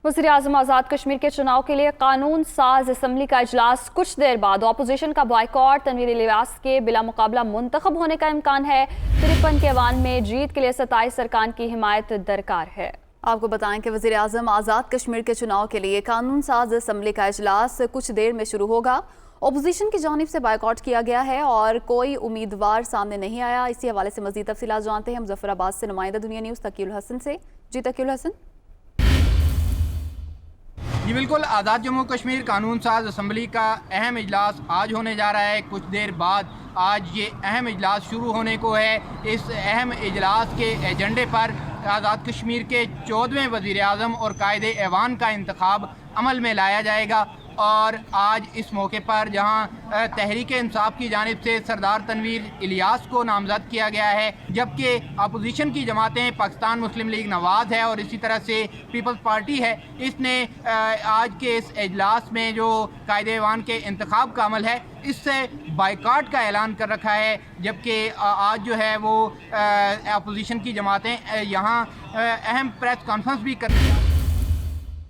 वज़ीर-ए-आज़म आज़ाद कश्मीर के चुनाव के लिए कानून साज असम्बली का इजलास कुछ देर बाद अपोजिशन का बॉयकॉट तनवीर इलियास के बिला मुकाबला मुंतखब होने का इम्कान है। 53 के ऐवान में जीत के लिए 27 अरकान की हिमायत दरकार है। आपको बताएं कि वज़ीर-ए-आज़म आज़ाद कश्मीर के चुनाव के लिए कानून साज असम्बली का इजलास कुछ देर में शुरू होगा। अपोजिशन की जानिब से बायकॉट किया गया है और कोई उम्मीदवार सामने नहीं आया। इसी हवाले से मज़ीद तफसीलात जानते हैं मुजफ्फराबाद से नुमाइंदा दुनिया न्यूज़ तकीउल हसन से। जी तकीउल हसन। जी बिल्कुल, आज़ाद जम्मू कश्मीर कानून साज असम्बली का अहम इजलास आज होने जा रहा है। कुछ देर बाद आज ये अहम इजलास शुरू होने को है। इस अहम इजलास के एजेंडे पर आज़ाद कश्मीर के 14वें वज़ीर-ए-आज़म और कायदे ऐवान का इंतखाब अमल में लाया जाएगा। और आज इस मौके पर जहां तहरीक इंसाफ की जानिब से सरदार तनवीर इलियास को नामज़द किया गया है, जबकि अपोजिशन की जमातें पाकिस्तान मुस्लिम लीग नवाज़ है और इसी तरह से पीपल्स पार्टी है, इसने आज के इस इजलास में जो कायदे ऐवान के इंतखाब का अमल है इससे बाइकाट का ऐलान कर रखा है। जबकि आज जो है वो अपोजिशन की जमातें यहाँ अहम प्रेस कॉन्फ्रेंस भी कर